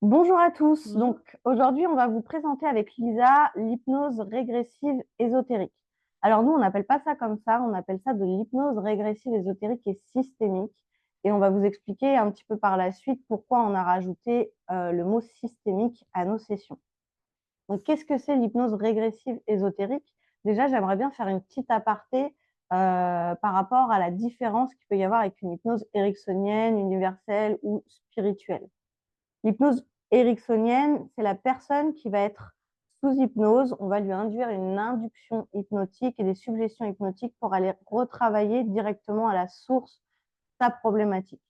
Bonjour à tous. Bonjour. Donc aujourd'hui, on va vous présenter avec Lisa l'hypnose régressive ésotérique. Alors nous, on n'appelle pas ça comme ça, on appelle ça de l'hypnose régressive ésotérique et systémique. Et on va vous expliquer un petit peu par la suite pourquoi on a rajouté le mot systémique à nos sessions. Donc qu'est-ce que c'est l'hypnose régressive ésotérique? Déjà, j'aimerais bien faire une petite aparté par rapport à la différence qu'il peut y avoir avec une hypnose ericksonienne, universelle ou spirituelle. L'hypnose ericksonienne, c'est la personne qui va être sous hypnose. On va lui induire une induction hypnotique et des suggestions hypnotiques pour aller retravailler directement à la source sa problématique.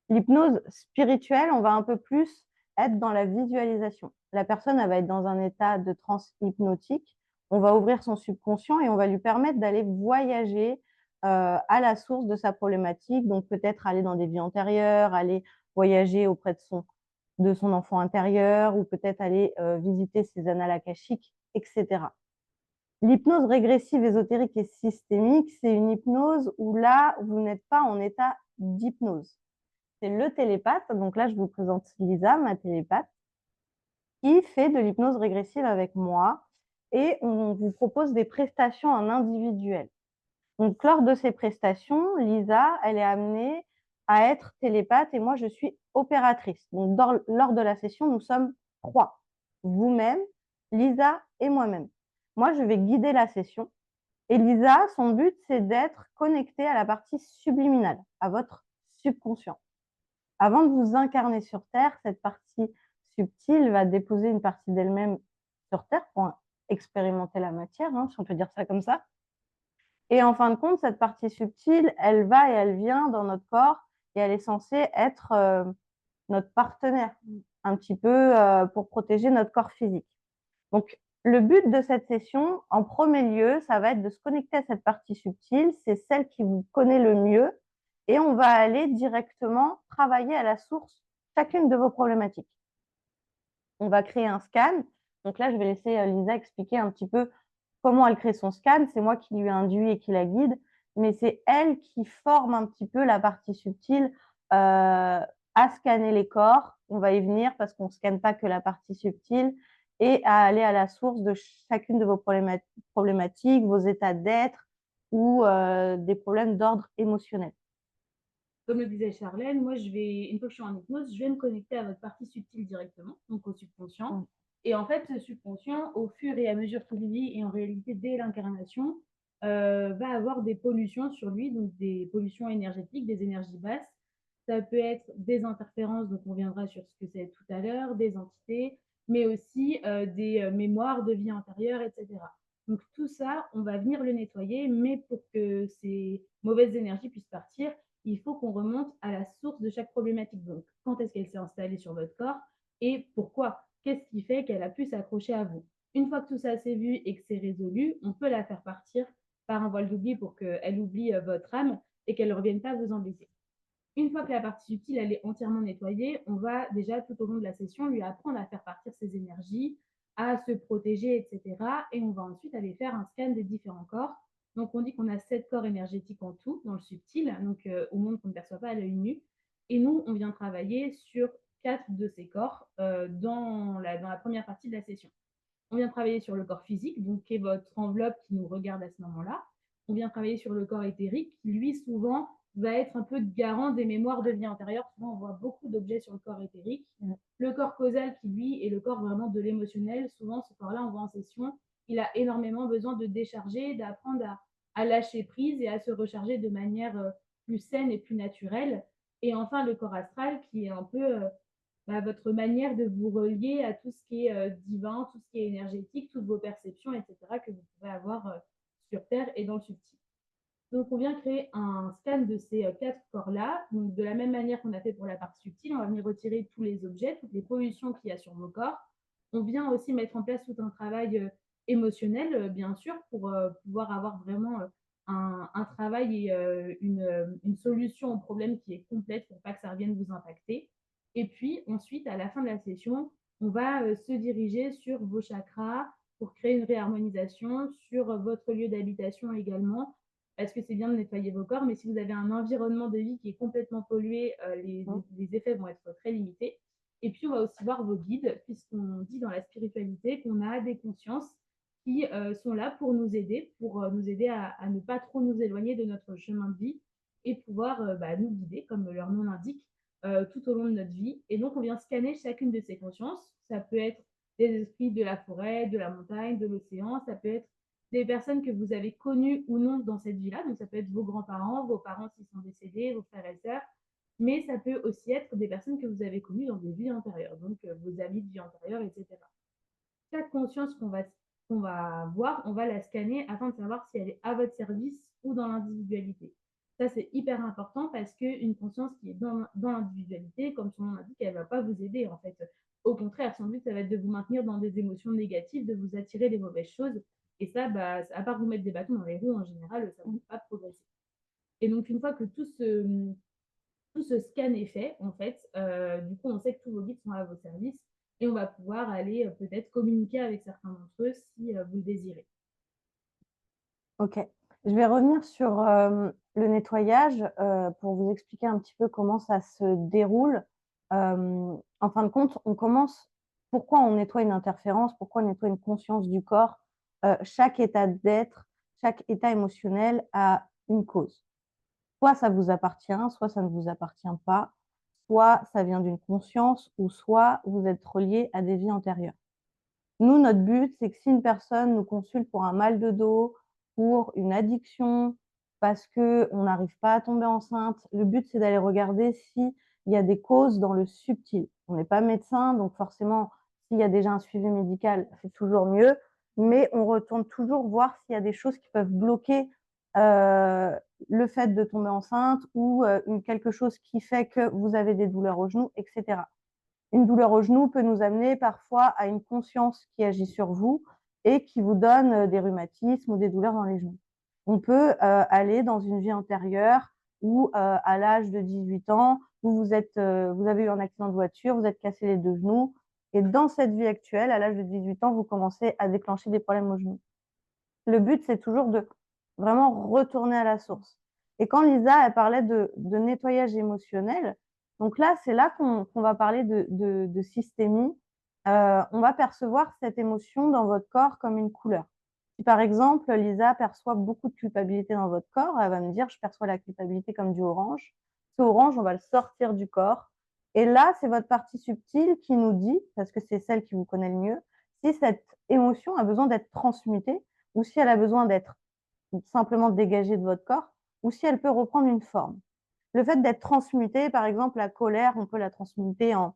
L'hypnose spirituelle, on va un peu plus être dans la visualisation. La personne, elle va être dans un état de transe hypnotique. On va ouvrir son subconscient et on va lui permettre d'aller voyager à la source de sa problématique. Donc peut-être aller dans des vies antérieures, aller voyager auprès de son enfant intérieur ou peut-être aller visiter ses annales akashiques, etc. L'hypnose régressive, ésotérique et systémique, c'est une hypnose où là, vous n'êtes pas en état d'hypnose. C'est le télépathe, donc là, je vous présente Lisa, ma télépathe, qui fait de l'hypnose régressive avec moi et on vous propose des prestations en individuel. Donc, lors de ces prestations, Lisa, elle est amenée à être télépathe et moi, je suis opératrice. Donc, lors de la session, nous sommes trois. Vous-même, Lisa et moi-même. Moi, je vais guider la session. Et Lisa, son but, c'est d'être connectée à la partie subliminale, à votre subconscient. Avant de vous incarner sur Terre, cette partie subtile va déposer une partie d'elle-même sur Terre pour expérimenter la matière, hein, si on peut dire ça comme ça. Et en fin de compte, cette partie subtile, elle va et elle vient dans notre corps et elle est censée être notre partenaire, un petit peu pour protéger notre corps physique. Donc, le but de cette session, en premier lieu, ça va être de se connecter à cette partie subtile. C'est celle qui vous connaît le mieux. Et on va aller directement travailler à la source chacune de vos problématiques. On va créer un scan. Donc là, je vais laisser Lisa expliquer un petit peu comment elle crée son scan. C'est moi qui lui induis et qui la guide, mais c'est elle qui forme un petit peu la partie subtile à scanner les corps. On va y venir parce qu'on ne scanne pas que la partie subtile et à aller à la source de chacune de vos problématiques, vos états d'être ou des problèmes d'ordre émotionnel. Comme le disait Charlène, moi, une fois que je suis en hypnose, je vais me connecter à votre partie subtile directement, donc au subconscient. Mm. Et en fait, ce subconscient, au fur et à mesure qu'il vit, et en réalité dès l'incarnation, va avoir des pollutions sur lui, donc des pollutions énergétiques, des énergies basses. Ça peut être des interférences, donc on viendra sur ce que c'est tout à l'heure, des entités, mais aussi des mémoires de vie antérieure, etc. Donc tout ça, on va venir le nettoyer, mais pour que ces mauvaises énergies puissent partir, il faut qu'on remonte à la source de chaque problématique. Donc, quand est-ce qu'elle s'est installée sur votre corps et pourquoi? Qu'est-ce qui fait qu'elle a pu s'accrocher à vous? Une fois que tout ça s'est vu et que c'est résolu, on peut la faire partir par un voile d'oubli pour qu'elle oublie votre âme et qu'elle ne revienne pas vous embêter. Une fois que la partie subtile elle est entièrement nettoyée, on va déjà tout au long de la session lui apprendre à faire partir ses énergies, à se protéger, etc. Et on va ensuite aller faire un scan des différents corps. Donc on dit qu'on a 7 corps énergétiques en tout dans le subtil, donc au monde qu'on ne perçoit pas à l'œil nu. Et nous, on vient travailler sur 4 de ces corps dans la première partie de la session. On vient travailler sur le corps physique, donc qui est votre enveloppe qui nous regarde à ce moment-là. On vient travailler sur le corps éthérique, qui lui souvent va être un peu garant des mémoires de vie antérieure. Souvent, on voit beaucoup d'objets sur le corps éthérique. Le corps causal, qui lui est le corps vraiment de l'émotionnel. Souvent, ce corps-là, on voit en session, il a énormément besoin de décharger, d'apprendre à lâcher prise et à se recharger de manière plus saine et plus naturelle. Et enfin, le corps astral, qui est un peu votre manière de vous relier à tout ce qui est divin, tout ce qui est énergétique, toutes vos perceptions, etc., que vous pouvez avoir sur Terre et dans le subtil. Donc, on vient créer un scan de ces 4 corps-là. Donc, de la même manière qu'on a fait pour la partie subtile, on va venir retirer tous les objets, toutes les pollutions qu'il y a sur vos corps. On vient aussi mettre en place tout un travail émotionnel, bien sûr, pour pouvoir avoir vraiment un travail et une solution au problème qui est complète pour pas que ça revienne vous impacter. Et puis, ensuite, à la fin de la session, on va se diriger sur vos chakras pour créer une réharmonisation, sur votre lieu d'habitation également, parce que c'est bien de nettoyer vos corps, mais si vous avez un environnement de vie qui est complètement pollué, Mm. les effets vont être très limités. Et puis, on va aussi voir vos guides, puisqu'on dit dans la spiritualité qu'on a des consciences qui sont là pour nous aider à ne pas trop nous éloigner de notre chemin de vie et pouvoir nous guider, comme leur nom l'indique, tout au long de notre vie. Et donc, on vient scanner chacune de ces consciences. Ça peut être des esprits de la forêt, de la montagne, de l'océan. Ça peut être des personnes que vous avez connues ou non dans cette vie-là. Donc, ça peut être vos parents s'ils sont décédés, vos frères et sœurs. Mais ça peut aussi être des personnes que vous avez connues dans des vies antérieures, donc vos amis de vie antérieure, etc. Chaque conscience qu'on va voir, on va la scanner afin de savoir si elle est à votre service ou dans l'individualité. Ça, c'est hyper important parce qu'une conscience qui est dans l'individualité, comme son nom l'indique, elle ne va pas vous aider en fait. Au contraire, son but, ça va être de vous maintenir dans des émotions négatives, de vous attirer les mauvaises choses. Et ça, à part vous mettre des bâtons dans les roues, en général, ça ne va pas progresser. Et donc, une fois que tout ce scan est fait, en fait, du coup, on sait que tous vos guides sont à vos services et on va pouvoir aller peut-être communiquer avec certains d'entre eux si vous le désirez. Ok. Je vais revenir sur le nettoyage pour vous expliquer un petit peu comment ça se déroule. En fin de compte, on commence. Pourquoi on nettoie une interférence? Pourquoi on nettoie une conscience du corps? Chaque état d'être, chaque état émotionnel a une cause. Soit ça vous appartient, soit ça ne vous appartient pas, soit ça vient d'une conscience, ou soit vous êtes relié à des vies antérieures. Nous, notre but, c'est que si une personne nous consulte pour un mal de dos, pour une addiction, parce qu'on n'arrive pas à tomber enceinte, le but, c'est d'aller regarder s'il y a des causes dans le subtil. On n'est pas médecin, donc forcément, s'il y a déjà un suivi médical, c'est toujours mieux, mais on retourne toujours voir s'il y a des choses qui peuvent bloquer le fait de tomber enceinte ou quelque chose qui fait que vous avez des douleurs au genou, etc. Une douleur au genou peut nous amener parfois à une conscience qui agit sur vous et qui vous donne des rhumatismes ou des douleurs dans les genoux. On peut aller dans une vie antérieure où à l'âge de 18 ans, vous avez eu un accident de voiture, vous êtes cassé les deux genoux et dans cette vie actuelle, à l'âge de 18 ans, vous commencez à déclencher des problèmes aux genoux. Le but, c'est toujours de vraiment retourner à la source. Et quand Lisa elle parlait de nettoyage émotionnel, donc là, c'est là qu'on va parler de systémie. On va percevoir cette émotion dans votre corps comme une couleur. Si par exemple, Lisa perçoit beaucoup de culpabilité dans votre corps, elle va me dire, je perçois la culpabilité comme du orange. Ce orange, on va le sortir du corps. Et là, c'est votre partie subtile qui nous dit, parce que c'est celle qui vous connaît le mieux, si cette émotion a besoin d'être transmutée ou si elle a besoin d'être simplement dégagée de votre corps, ou si elle peut reprendre une forme. Le fait d'être transmuté, par exemple, la colère, on peut la transmuter en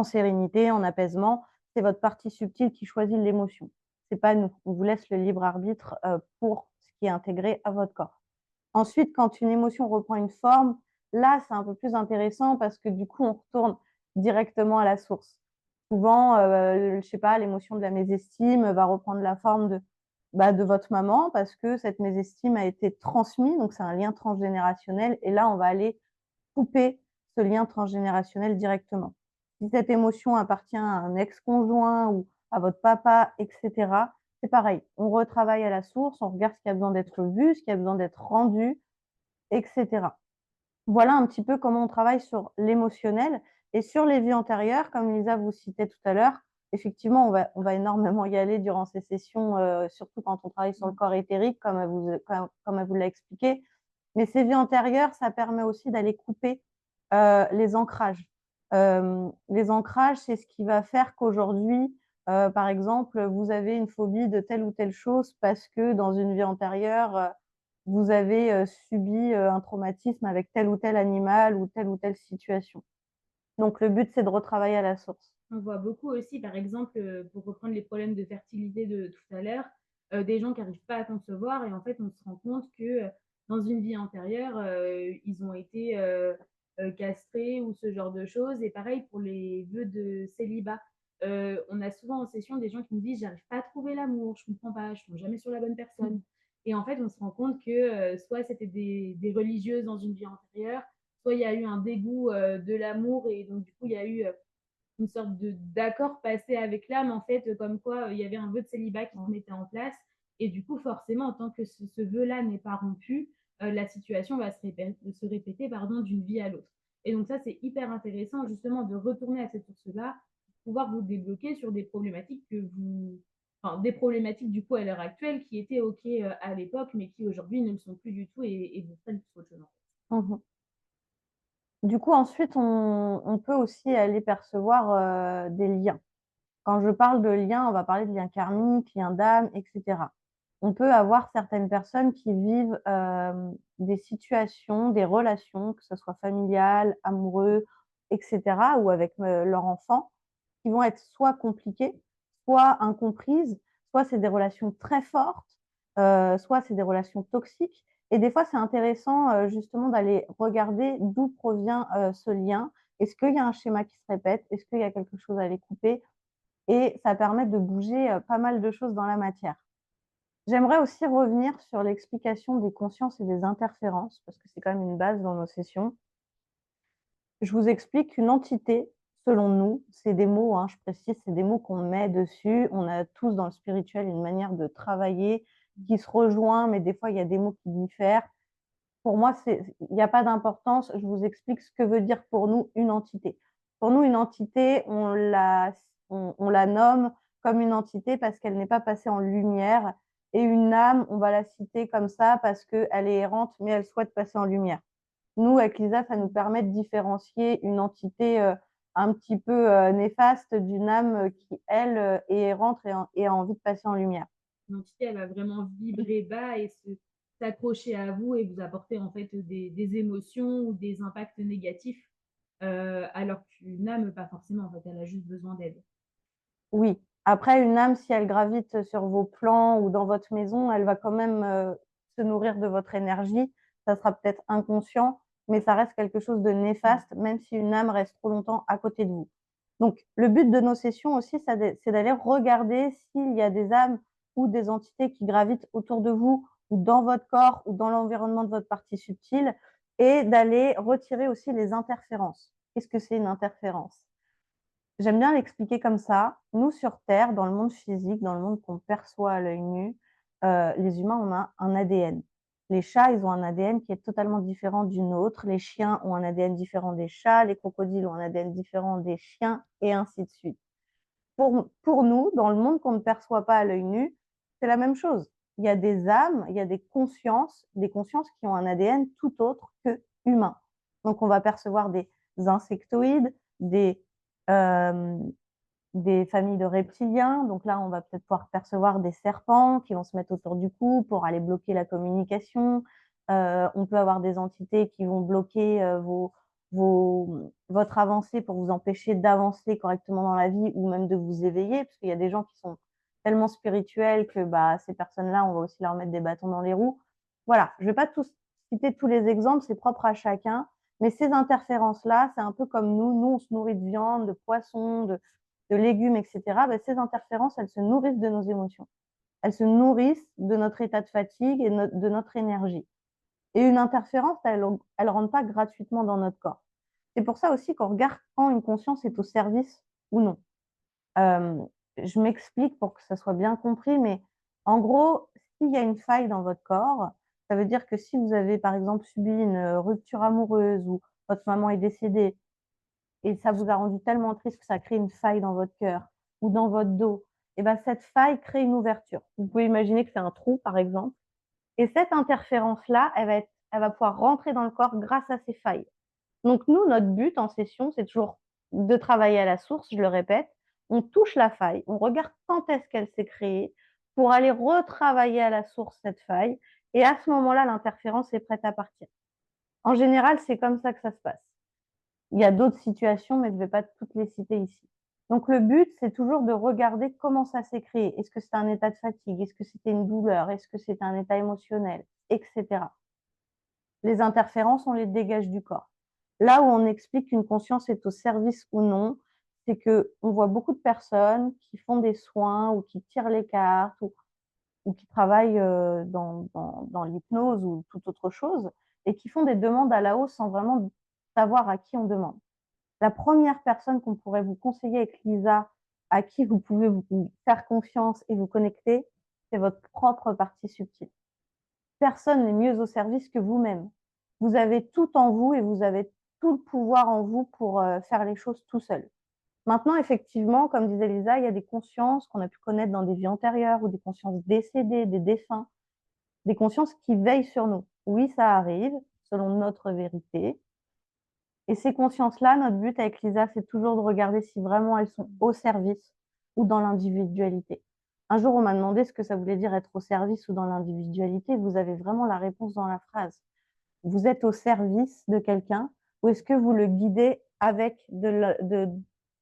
sérénité, en apaisement. C'est votre partie subtile qui choisit l'émotion. C'est pas nous. On vous laisse le libre arbitre pour ce qui est intégré à votre corps. Ensuite, quand une émotion reprend une forme, là, c'est un peu plus intéressant parce que du coup, on retourne directement à la source. Souvent, je sais pas, l'émotion de la mésestime va reprendre la forme de votre maman parce que cette mésestime a été transmise, donc c'est un lien transgénérationnel. Et là, on va aller couper ce lien transgénérationnel directement. Si cette émotion appartient à un ex-conjoint ou à votre papa, etc., c'est pareil. On retravaille à la source, on regarde ce qui a besoin d'être vu, ce qui a besoin d'être rendu, etc. Voilà un petit peu comment on travaille sur l'émotionnel. Et sur les vies antérieures, comme Lisa vous citait tout à l'heure, effectivement, on va énormément y aller durant ces sessions, surtout quand on travaille sur le corps éthérique, comme elle vous l'a expliqué. Mais ces vies antérieures, ça permet aussi d'aller couper les ancrages. Les ancrages, c'est ce qui va faire qu'aujourd'hui, par exemple, vous avez une phobie de telle ou telle chose parce que dans une vie antérieure, vous avez subi un traumatisme avec tel ou tel animal ou telle situation. Donc, le but, c'est de retravailler à la source. On voit beaucoup aussi, par exemple, pour reprendre les problèmes de fertilité de tout à l'heure, des gens qui n'arrivent pas à concevoir et en fait, on se rend compte que dans une vie antérieure, ils ont été castrés ou ce genre de choses. Et pareil pour les vœux de célibat. On a souvent en session des gens qui nous disent j'arrive pas à trouver l'amour, je comprends pas, je tombe jamais sur la bonne personne. Et en fait, on se rend compte que soit c'était des religieuses dans une vie antérieure, soit il y a eu un dégoût de l'amour et donc du coup, il y a eu une sorte d'accord passé avec l'âme, en fait, comme quoi il y avait un vœu de célibat qui se mettait en place. Et du coup, forcément, en tant que ce vœu-là n'est pas rompu, la situation va se répéter d'une vie à l'autre. Et donc ça, c'est hyper intéressant justement de retourner à cette source-là, pouvoir vous débloquer sur des problématiques enfin, des problématiques du coup à l'heure actuelle qui étaient OK à l'époque, mais qui aujourd'hui ne le sont plus du tout et vous freinent plus autre chose en fait. Mmh. Du coup, ensuite, on peut aussi aller percevoir des liens. Quand je parle de liens, on va parler de liens karmiques, liens d'âme, et cetera. On peut avoir certaines personnes qui vivent, des situations, des relations, que ce soit familiales, amoureux, et cetera, ou avec, leur enfant, qui vont être soit compliquées, soit incomprises, soit c'est des relations très fortes, soit c'est des relations toxiques et des fois, c'est intéressant, justement d'aller regarder d'où provient, ce lien. Est-ce qu'il y a un schéma qui se répète? Est-ce qu'il y a quelque chose à aller couper? Et ça permet de bouger, pas mal de choses dans la matière. J'aimerais aussi revenir sur l'explication des consciences et des interférences, parce que c'est quand même une base dans nos sessions. Je vous explique qu'une entité, selon nous, c'est des mots, hein, je précise, c'est des mots qu'on met dessus. On a tous dans le spirituel une manière de travailler qui se rejoint, mais des fois, il y a des mots qui diffèrent. Pour moi, il n'y a pas d'importance. Je vous explique ce que veut dire pour nous une entité. Pour nous, une entité, on la nomme comme une entité parce qu'elle n'est pas passée en lumière. Et une âme, on va la citer comme ça parce qu'elle est errante, mais elle souhaite passer en lumière. Nous, avec Lisa, ça nous permet de différencier une entité un petit peu néfaste d'une âme qui, elle, est errante et a envie de passer en lumière. L'entité, elle va vraiment vibrer bas et s'accrocher à vous et vous apporter en fait des émotions ou des impacts négatifs, alors qu'une âme, pas forcément, en fait, elle a juste besoin d'aide. Oui. Après, une âme, si elle gravite sur vos plans ou dans votre maison, elle va quand même se nourrir de votre énergie. Ça sera peut-être inconscient, mais ça reste quelque chose de néfaste, même si une âme reste trop longtemps à côté de vous. Donc, le but de nos sessions aussi, c'est d'aller regarder s'il y a des âmes ou des entités qui gravitent autour de vous ou dans votre corps ou dans l'environnement de votre partie subtile et d'aller retirer aussi les interférences. Qu'est-ce que c'est une interférence? J'aime bien l'expliquer comme ça. Nous, sur Terre, dans le monde physique, dans le monde qu'on perçoit à l'œil nu, les humains, on a un ADN. Les chats, ils ont un ADN qui est totalement différent du nôtre. Les chiens ont un ADN différent des chats. Les crocodiles ont un ADN différent des chiens, et ainsi de suite. Pour nous, dans le monde qu'on ne perçoit pas à l'œil nu, c'est la même chose. Il y a des âmes, il y a des consciences qui ont un ADN tout autre que humain. Donc, on va percevoir des insectoïdes, euh, des familles de reptiliens. Donc là, on va peut-être pouvoir percevoir des serpents qui vont se mettre autour du cou pour aller bloquer la communication. On peut avoir des entités qui vont bloquer votre avancée pour vous empêcher d'avancer correctement dans la vie ou même de vous éveiller, parce qu'il y a des gens qui sont tellement spirituels que bah, ces personnes-là, on va aussi leur mettre des bâtons dans les roues. Voilà, je ne vais pas citer tous les exemples, c'est propre à chacun, mais ces interférences-là, c'est un peu comme nous. Nous, on se nourrit de viande, de poisson, de légumes, etc., ben, ces interférences, elles se nourrissent de nos émotions. Elles se nourrissent de notre état de fatigue et de notre énergie. Et une interférence, elle ne rentre pas gratuitement dans notre corps. C'est pour ça aussi qu'on regarde quand une conscience est au service ou non. Euh, je m'explique pour que ça soit bien compris, mais en gros, s'il y a une faille dans votre corps, ça veut dire que si vous avez, par exemple, subi une rupture amoureuse ou votre maman est décédée, et ça vous a rendu tellement triste que ça crée une faille dans votre cœur ou dans votre dos, et ben cette faille crée une ouverture. Vous pouvez imaginer que c'est un trou, par exemple, et cette interférence-là, elle va pouvoir rentrer dans le corps grâce à ces failles. Donc nous, notre but en session, c'est toujours de travailler à la source, je le répète. On touche la faille, on regarde quand est-ce qu'elle s'est créée pour aller retravailler à la source cette faille, et à ce moment-là, l'interférence est prête à partir. En général, c'est comme ça que ça se passe. Il y a d'autres situations, mais je ne vais pas toutes les citer ici. Donc le but, c'est toujours de regarder comment ça s'est créé. Est-ce que c'était un état de fatigue? Est-ce que c'était une douleur? Est-ce que c'était un état émotionnel? Etc. Les interférences, on les dégage du corps. Là où on explique qu'une conscience est au service ou non, c'est qu'on voit beaucoup de personnes qui font des soins ou qui tirent les cartes ou qui travaillent dans l'hypnose ou toute autre chose et qui font des demandes à la hausse sans vraiment savoir à qui on demande. La première personne qu'on pourrait vous conseiller avec Lisa, à qui vous pouvez vous faire confiance et vous connecter, c'est votre propre partie subtile. Personne n'est mieux au service que vous-même. Vous avez tout en vous et vous avez tout le pouvoir en vous pour faire les choses tout seul. Maintenant, effectivement, comme disait Lisa, il y a des consciences qu'on a pu connaître dans des vies antérieures ou des consciences décédées, des défunts, des consciences qui veillent sur nous. Oui, ça arrive, selon notre vérité. Et ces consciences-là, notre but avec Lisa, c'est toujours de regarder si vraiment elles sont au service ou dans l'individualité. Un jour, on m'a demandé ce que ça voulait dire être au service ou dans l'individualité. Vous avez vraiment la réponse dans la phrase. Vous êtes au service de quelqu'un ou est-ce que vous le guidez avec de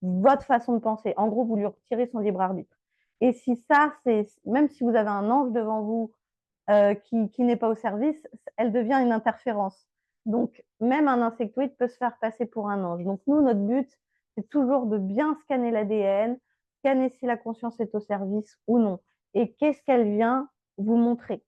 votre façon de penser? En gros, vous lui retirez son libre arbitre. Et si ça, c'est même si vous avez un ange devant vous qui n'est pas au service, elle devient une interférence. Donc, même un insectoïde peut se faire passer pour un ange. Donc, nous, notre but, c'est toujours de bien scanner l'ADN, scanner si la conscience est au service ou non. Et qu'est-ce qu'elle vient vous montrer?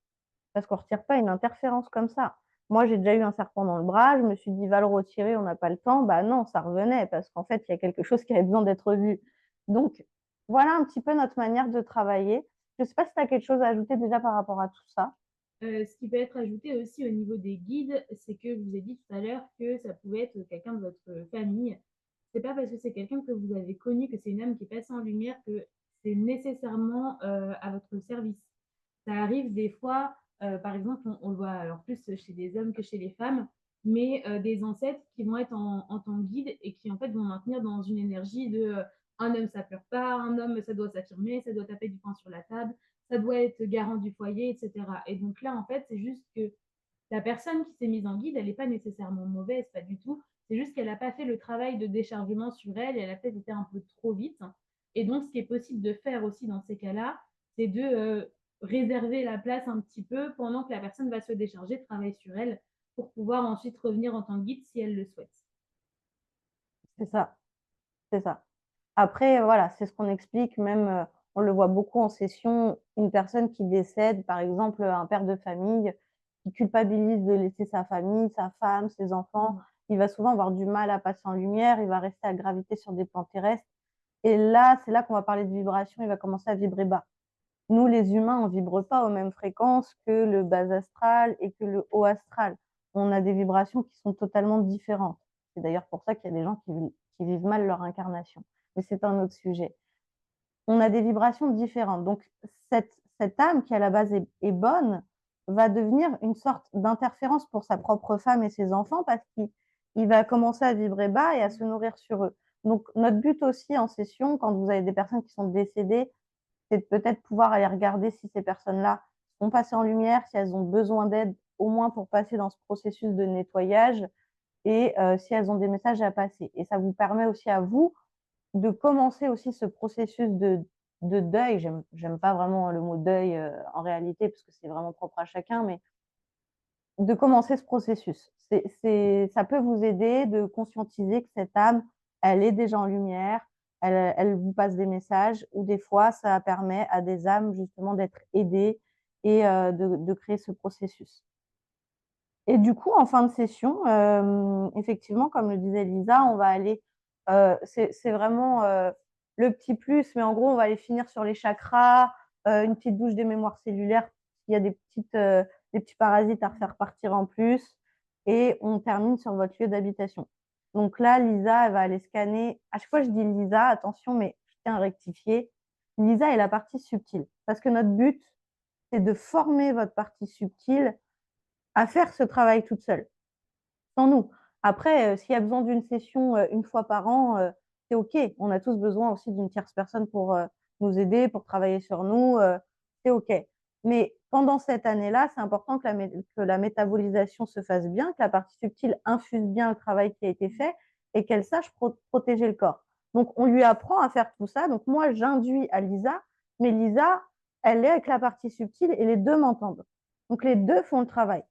Parce qu'on ne retire pas une interférence comme ça. Moi, j'ai déjà eu un serpent dans le bras, je me suis dit, va le retirer, on n'a pas le temps. Bah non, ça revenait, parce qu'en fait, il y a quelque chose qui avait besoin d'être vu. Donc, voilà un petit peu notre manière de travailler. Je ne sais pas si tu as quelque chose à ajouter déjà par rapport à tout ça. Ce qui peut être ajouté aussi au niveau des guides, c'est que je vous ai dit tout à l'heure que ça pouvait être quelqu'un de votre famille. C'est pas parce que c'est quelqu'un que vous avez connu, que c'est une âme qui est passée en lumière, que c'est nécessairement à votre service. Ça arrive des fois, par exemple, on le voit alors plus chez les hommes que chez les femmes, mais des ancêtres qui vont être en tant que guide et qui en fait vont maintenir dans une énergie de un homme ça pleure pas, un homme ça doit s'affirmer, ça doit taper du poing sur la table, ça doit être garant du foyer, etc. Et donc là, en fait, c'est juste que la personne qui s'est mise en guide, elle n'est pas nécessairement mauvaise, pas du tout. C'est juste qu'elle n'a pas fait le travail de déchargement sur elle, elle a peut-être été un peu trop vite. Et donc, ce qui est possible de faire aussi dans ces cas-là, c'est de réserver la place un petit peu pendant que la personne va se décharger, travailler sur elle, pour pouvoir ensuite revenir en tant que guide si elle le souhaite. C'est ça, c'est ça. Après, voilà, c'est ce qu'on explique, même on le voit beaucoup en session, une personne qui décède, par exemple un père de famille, qui culpabilise de laisser sa famille, sa femme, ses enfants, il va souvent avoir du mal à passer en lumière, il va rester à graviter sur des plans terrestres. Et là, c'est là qu'on va parler de vibration, il va commencer à vibrer bas. Nous, les humains, on ne vibre pas aux mêmes fréquences que le bas astral et que le haut astral. On a des vibrations qui sont totalement différentes. C'est d'ailleurs pour ça qu'il y a des gens qui vivent mal leur incarnation. Mais c'est un autre sujet. On a des vibrations différentes. Donc, cette âme qui, à la base, est bonne, va devenir une sorte d'interférence pour sa propre femme et ses enfants parce qu'il va commencer à vibrer bas et à se nourrir sur eux. Donc, notre but aussi en session, quand vous avez des personnes qui sont décédées, c'est de peut-être pouvoir aller regarder si ces personnes-là sont passées en lumière, si elles ont besoin d'aide, au moins pour passer dans ce processus de nettoyage et si elles ont des messages à passer. Et ça vous permet aussi à vous de commencer aussi ce processus de deuil. J'aime pas vraiment le mot deuil en réalité, parce que c'est vraiment propre à chacun, mais de commencer ce processus. Ça peut vous aider de conscientiser que cette âme, elle est déjà en lumière, elle vous passe des messages, ou des fois, ça permet à des âmes justement d'être aidées et de créer ce processus. Et du coup, en fin de session, effectivement, comme le disait Lisa, on va aller, c'est vraiment le petit plus, mais en gros, on va aller finir sur les chakras, une petite douche des mémoires cellulaires, il y a des petits parasites à refaire partir en plus, et on termine sur votre lieu d'habitation. Donc là, Lisa, elle va aller scanner. À chaque fois, je dis Lisa, attention, mais je tiens à rectifier. Lisa est la partie subtile, parce que notre but, c'est de former votre partie subtile à faire ce travail toute seule, sans nous. Après, s'il y a besoin d'une session une fois par an, c'est OK. On a tous besoin aussi d'une tierce personne pour nous aider, pour travailler sur nous, c'est OK. Mais pendant cette année-là, c'est important que la métabolisation se fasse bien, que la partie subtile infuse bien le travail qui a été fait et qu'elle sache protéger le corps. Donc, on lui apprend à faire tout ça. Donc, moi, j'induis à Lisa, mais Lisa, elle est avec la partie subtile et les deux m'entendent. Donc, les deux font le travail.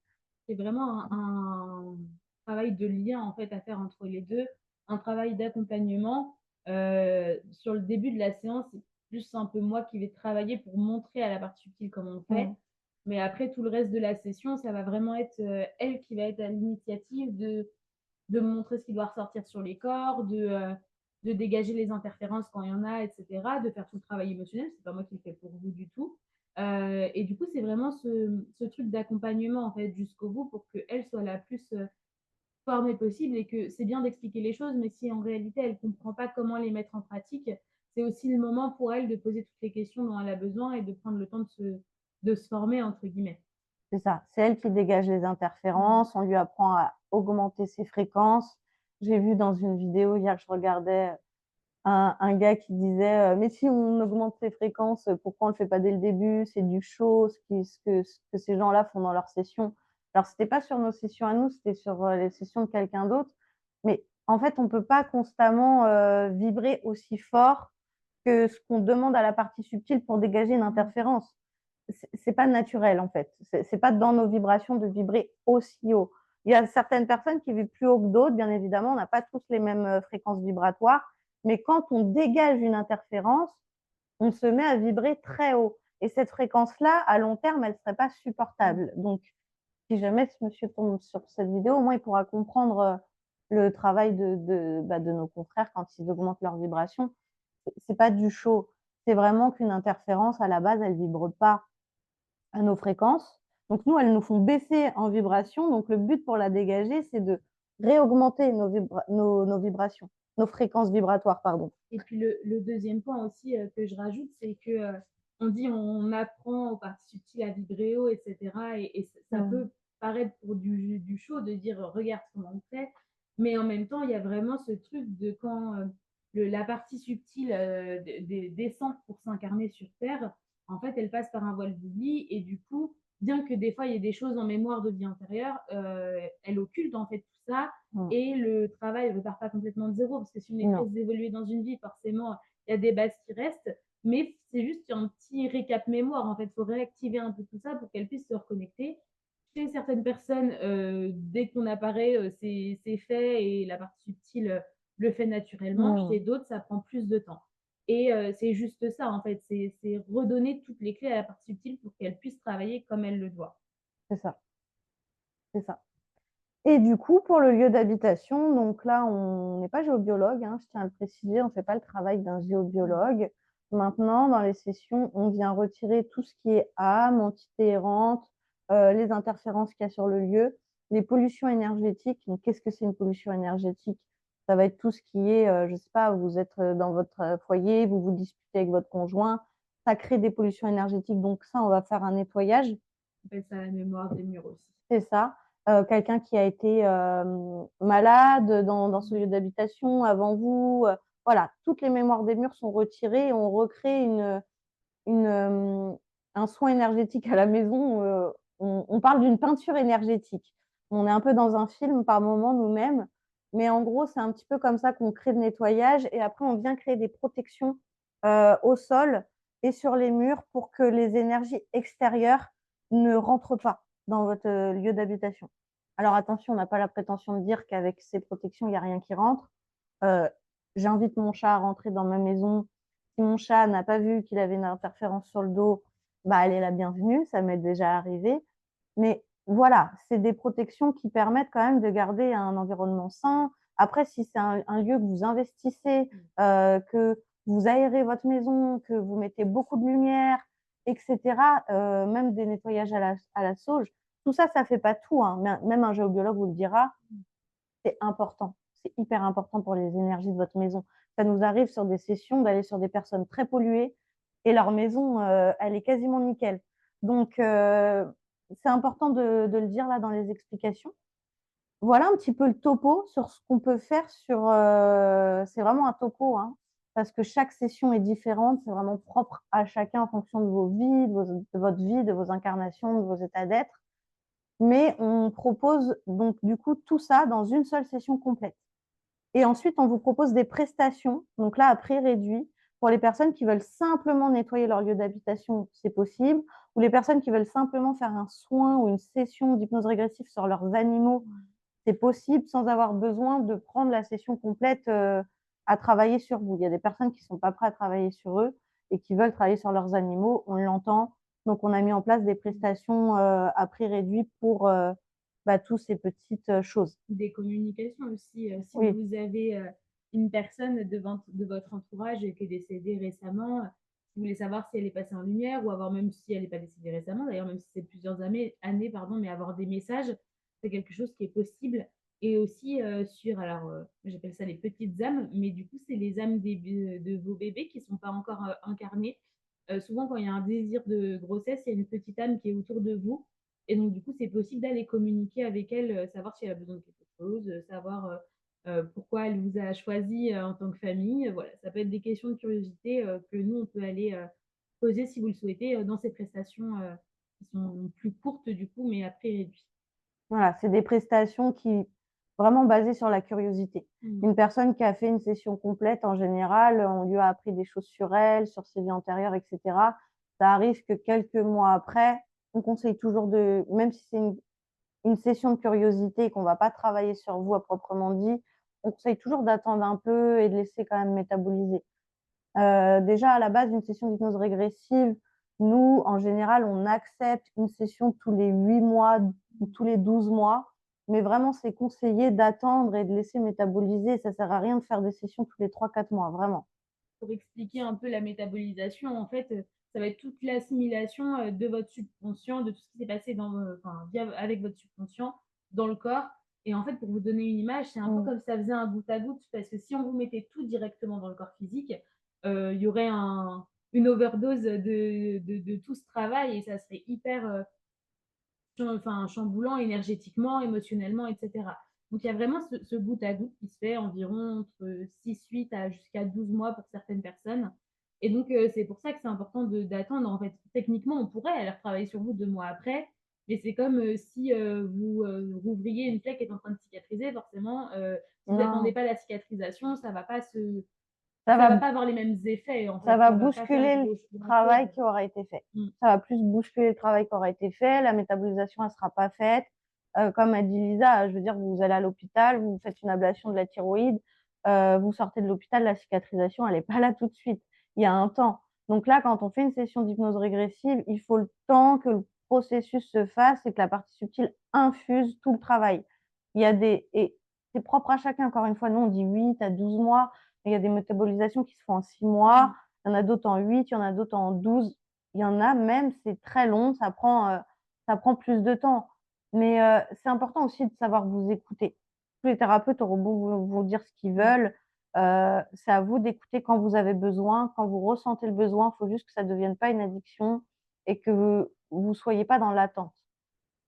C'est vraiment un travail de lien en fait à faire entre les deux, un travail d'accompagnement. Sur le début de la séance, c'est plus un peu moi qui vais travailler pour montrer à la partie subtile comment on fait. Mais après, tout le reste de la session, ça va vraiment être elle qui va être à l'initiative de montrer ce qui doit ressortir sur les corps, de dégager les interférences quand il y en a, etc., de faire tout le travail émotionnel. C'est pas moi qui le fais pour vous du tout. Et du coup, c'est vraiment ce truc d'accompagnement en fait jusqu'au bout pour qu'elle soit la plus forme est possible et que c'est bien d'expliquer les choses, mais si en réalité elle ne comprend pas comment les mettre en pratique, c'est aussi le moment pour elle de poser toutes les questions dont elle a besoin et de prendre le temps de se «former» entre guillemets. C'est ça, c'est elle qui dégage les Mmh. interférences, on lui apprend à augmenter ses fréquences. J'ai vu dans une vidéo hier, je regardais un gars qui disait mais si on augmente ses fréquences, pourquoi on le fait pas dès le début? C'est du show, ce que ces gens-là font dans leurs sessions. Alors, c'était pas sur nos sessions à nous, c'était sur les sessions de quelqu'un d'autre. Mais en fait, on peut pas constamment vibrer aussi fort que ce qu'on demande à la partie subtile pour dégager une interférence. C'est pas naturel en fait. C'est pas dans nos vibrations de vibrer aussi haut. Il y a certaines personnes qui vibrent plus haut que d'autres, bien évidemment, on n'a pas tous les mêmes fréquences vibratoires, mais quand on dégage une interférence, on se met à vibrer très haut. Et cette fréquence-là, à long terme, elle ne serait pas supportable. Donc, si jamais ce monsieur tombe sur cette vidéo, au moins il pourra comprendre le travail de nos confrères quand ils augmentent leur vibration. C'est pas du show. C'est vraiment qu'une interférence, à la base, elle vibre pas à nos fréquences. Donc nous, elles nous font baisser en vibration. Donc le but pour la dégager, c'est de réaugmenter nos vibrations, nos fréquences vibratoires, pardon. Et puis le deuxième point aussi que je rajoute, c'est que on dit on apprend aux parties subtiles à vibrer haut, etc. Et ça Mmh. peut paraître pour du show de dire regarde comment on fait, mais en même temps, il y a vraiment ce truc de quand la partie subtile descend pour s'incarner sur Terre, en fait, elle passe par un voile d'oubli et du coup, bien que des fois il y ait des choses en mémoire de vie antérieure, elle occulte en fait tout ça Mmh. et le travail ne repart pas complètement de zéro, parce que si on est très Non, évolué dans une vie, forcément, il y a des bases qui restent, mais c'est juste un petit récap mémoire, en fait. Il faut réactiver un peu tout ça pour qu'elle puisse se reconnecter. Chez certaines personnes, dès qu'on apparaît, c'est fait et la partie subtile le fait naturellement. mmh. Chez d'autres, ça prend plus de temps. Et c'est juste ça, en fait. C'est redonner toutes les clés à la partie subtile pour qu'elle puisse travailler comme elle le doit. C'est ça, c'est ça. Et du coup, pour le lieu d'habitation, donc là, on n'est pas géobiologue, hein, je tiens à le préciser, on ne fait pas le travail d'un géobiologue. Maintenant, dans les sessions, on vient retirer tout ce qui est âme, entité errante, les interférences qu'il y a sur le lieu, les pollutions énergétiques. Donc, qu'est-ce que c'est une pollution énergétique? Ça va être tout ce qui est, je ne sais pas, vous êtes dans votre foyer, vous vous disputez avec votre conjoint, ça crée des pollutions énergétiques. Donc ça, on va faire un nettoyage. On appelle ça la mémoire des murs aussi. C'est ça. Quelqu'un qui a été malade dans ce lieu d'habitation avant vous. Voilà, toutes les mémoires des murs sont retirées et on recrée une, un soin énergétique à la maison. On parle d'une peinture énergétique. On est un peu dans un film par moment nous-mêmes, mais en gros, c'est un petit peu comme ça qu'on crée le nettoyage et après, on vient créer des protections au sol et sur les murs pour que les énergies extérieures ne rentrent pas dans votre lieu d'habitation. Alors attention, on n'a pas la prétention de dire qu'avec ces protections, il n'y a rien qui rentre. Euh, J'invite mon chat à rentrer dans ma maison. Si mon chat n'a pas vu qu'il avait une interférence sur le dos, bah, elle est la bienvenue, ça m'est déjà arrivé. Mais voilà, c'est des protections qui permettent quand même de garder un environnement sain. Après, si c'est un lieu que vous investissez, que vous aérez votre maison, que vous mettez beaucoup de lumière, etc., même des nettoyages à la sauge, tout ça, ça ne fait pas tout, hein. Même un géobiologue vous le dira, c'est important. C'est hyper important pour les énergies de votre maison. Ça nous arrive sur des sessions d'aller sur des personnes très polluées et leur maison, elle est quasiment nickel. Donc, c'est important de le dire là dans les explications. Voilà un petit peu le topo sur ce qu'on peut faire sur. C'est vraiment un topo, hein, parce que chaque session est différente. C'est vraiment propre à chacun en fonction de vos vies, de votre vie, de vos incarnations, de vos états d'être. Mais on propose donc du coup tout ça dans une seule session complète. Et ensuite, on vous propose des prestations, donc là, à prix réduit, pour les personnes qui veulent simplement nettoyer leur lieu d'habitation, c'est possible, ou les personnes qui veulent simplement faire un soin ou une session d'hypnose régressive sur leurs animaux, c'est possible sans avoir besoin de prendre la session complète à travailler sur vous. Il y a des personnes qui ne sont pas prêtes à travailler sur eux et qui veulent travailler sur leurs animaux, on l'entend. Donc, on a mis en place des prestations à prix réduit pour toutes ces petites choses. Des communications aussi. Si Oui, vous avez une personne de votre entourage qui est décédée récemment, vous voulez savoir si elle est passée en lumière ou avoir même si elle n'est pas décédée récemment, d'ailleurs même si c'est plusieurs années, pardon, mais avoir des messages, c'est quelque chose qui est possible. et aussi, sur alors, j'appelle ça les petites âmes, mais du coup, c'est les âmes de vos bébés qui sont pas encore, incarnés. Souvent, quand il y a un désir de grossesse, il y a une petite âme qui est autour de vous et donc du coup, c'est possible d'aller communiquer avec elle, savoir si elle a besoin de quelque chose, savoir, pourquoi elle vous a choisi, en tant que famille, voilà. Ça peut être des questions de curiosité, que nous, on peut aller, poser si vous le souhaitez, dans ces prestations, qui sont plus courtes du coup, mais à prix réduit. Voilà, c'est des prestations qui vraiment basées sur la curiosité. Mmh. Une personne qui a fait une session complète, en général, on lui a appris des choses sur elle, sur ses vies antérieures, et cetera. Ça arrive que quelques mois après, on conseille toujours de, même si c'est une session de curiosité et qu'on va pas travailler sur vous à proprement dit, on conseille toujours d'attendre un peu et de laisser quand même métaboliser. Déjà, à la base, une session d'hypnose régressive, nous, en général, on accepte une session tous les 8 mois ou tous les 12 mois. Mais vraiment, c'est conseillé d'attendre et de laisser métaboliser. Ça sert à rien de faire des sessions tous les 3-4 mois, vraiment. Pour expliquer un peu la métabolisation, en fait, ça va être toute l'assimilation, de votre subconscient, de tout ce qui s'est passé dans, enfin, via avec votre subconscient dans le corps et en fait, pour vous donner une image, c'est un peu Mmh. comme ça faisait un goutte à goutte parce que si on vous mettait tout directement dans le corps physique, il y aurait une overdose de tout ce travail et ça serait hyper, enfin, chamboulant énergétiquement, émotionnellement, et cetera. Donc il y a vraiment ce goutte à goutte qui se fait environ entre 6-8 à jusqu'à 12 mois pour certaines personnes et donc c'est pour ça que c'est important d'attendre. En fait, techniquement, on pourrait aller retravailler sur vous 2 mois après, mais c'est comme, si, vous, rouvriez une plaie qui est en train de cicatriser forcément, si vous attendez Non, pas la cicatrisation, ça ça va va pas avoir les mêmes effets, en ça fait. va Ça va pas faire bousculer le grand-chose. travail qui aura été fait. Mmh. Ça va plus bousculer le travail qui aura été fait. La métabolisation, elle sera pas faite. Comme a dit Lisa, je veux dire, vous allez à l'hôpital, vous faites une ablation de la thyroïde, vous sortez de l'hôpital, la cicatrisation, elle est pas là tout de suite. Il y a un temps. Donc là, quand on fait une session d'hypnose régressive, il faut le temps que le processus se fasse et que la partie subtile infuse tout le travail. Il y a et c'est propre à chacun. Encore une fois, nous, on dit 8 à 12 mois. Il y a des métabolisations qui se font en 6 Mmh. mois, il y en a d'autres en 8, il y en a d'autres en 12. Il y en a même, c'est très long, ça prend plus de temps. Mais c'est important aussi de savoir vous écouter. Tous les thérapeutes auront beau vous dire ce qu'ils Ouais. veulent, c'est à vous d'écouter quand vous avez besoin, quand vous ressentez le besoin. Il faut juste que ça ne devienne pas une addiction et que vous ne soyez pas dans l'attente.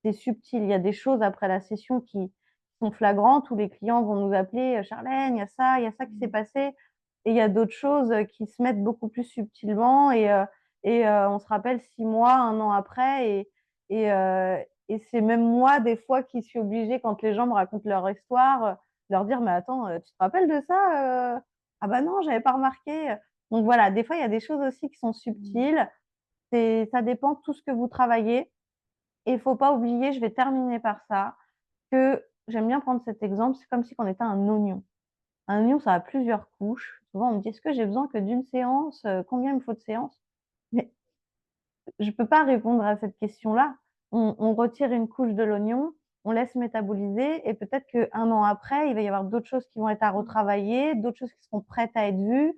C'est subtil. Il y a des choses après la session qui sont flagrantes où les clients vont nous appeler, Charlène, il y a ça qui s'est Mmh. passé. Et il y a d'autres choses qui se mettent beaucoup plus subtilement on se rappelle 6 mois, un an après. Et, euh, et c'est même moi, des fois, qui suis obligée, quand les gens me racontent leur histoire, leur dire, mais attends, tu te rappelles de ça? Ah bah non, j'avais pas remarqué. Donc voilà, des fois, il y a des choses aussi qui sont Mmh. subtiles. Ça dépend de tout ce que vous travaillez. Et il faut pas oublier, je vais terminer par ça, que j'aime bien prendre cet exemple, c'est comme si on était un oignon. Un oignon, ça a plusieurs couches. Souvent, on me dit: «Est-ce que j'ai besoin que d'une séance? Combien il me faut de séances?» Mais je peux pas répondre à cette question-là. On retire une couche de l'oignon, on laisse métaboliser et peut-être qu'1 an après, il va y avoir d'autres choses qui vont être à retravailler, d'autres choses qui seront prêtes à être vues.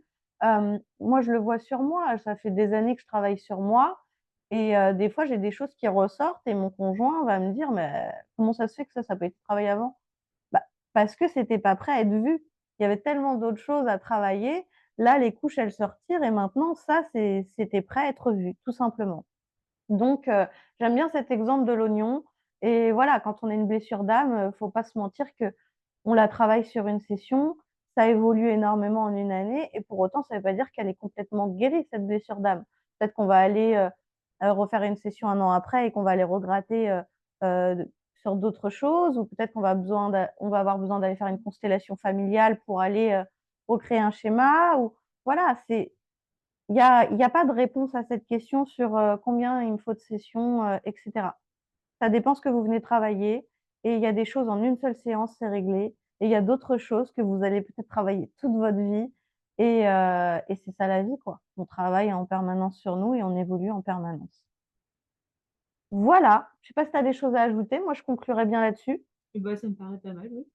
Moi, je le vois sur moi, ça fait des années que je travaille sur moi et des fois, j'ai des choses qui ressortent et mon conjoint va me dire: «Mais comment ça se fait que ça a pas été travaillé avant?» Bah, parce que c'était pas prêt à être vu. Il y avait tellement d'autres choses à travailler. Là, les couches, elles se retirent et maintenant ça, c'était prêt à être vu, tout simplement. Donc j'aime bien cet exemple de l'oignon et voilà, quand on a une blessure d'âme, faut pas se mentir qu'on la travaille sur une session, ça évolue énormément en une année et pour autant, ça veut pas dire qu'elle est complètement guérie, cette blessure d'âme. Peut-être qu'on va aller, refaire une session 1 an après et qu'on va aller regratter, sur d'autres choses ou peut-être on va avoir besoin d'aller faire une constellation familiale pour aller, recréer un schéma ou voilà, il y a pas de réponse à cette question sur, combien il me faut de sessions, et cetera. Ça dépend ce que vous venez travailler et il y a des choses en une seule séance, c'est réglé et il y a d'autres choses que vous allez peut-être travailler toute votre vie et c'est ça la vie, quoi. On travaille en permanence sur nous et on évolue en permanence. Voilà, je sais pas si tu as des choses à ajouter, moi je conclurai bien là-dessus. Et bah, ça me paraît pas mal, oui.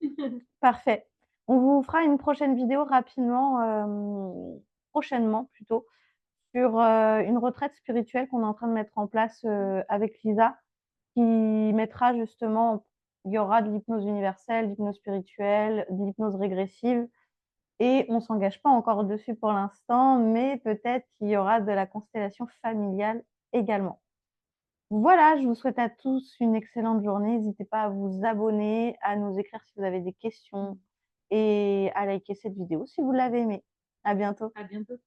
Parfait. On vous fera une prochaine vidéo rapidement, prochainement plutôt, sur, une retraite spirituelle qu'on est en train de mettre en place, avec Lisa, qui mettra justement il y aura de l'hypnose universelle, de l'hypnose spirituelle, de l'hypnose régressive. Et on ne s'engage pas encore dessus pour l'instant, mais peut-être qu'il y aura de la constellation familiale également. Voilà, je vous souhaite à tous une excellente journée. N'hésitez pas à vous abonner, à nous écrire si vous avez des questions et à liker cette vidéo si vous l'avez aimée. À bientôt. À bientôt.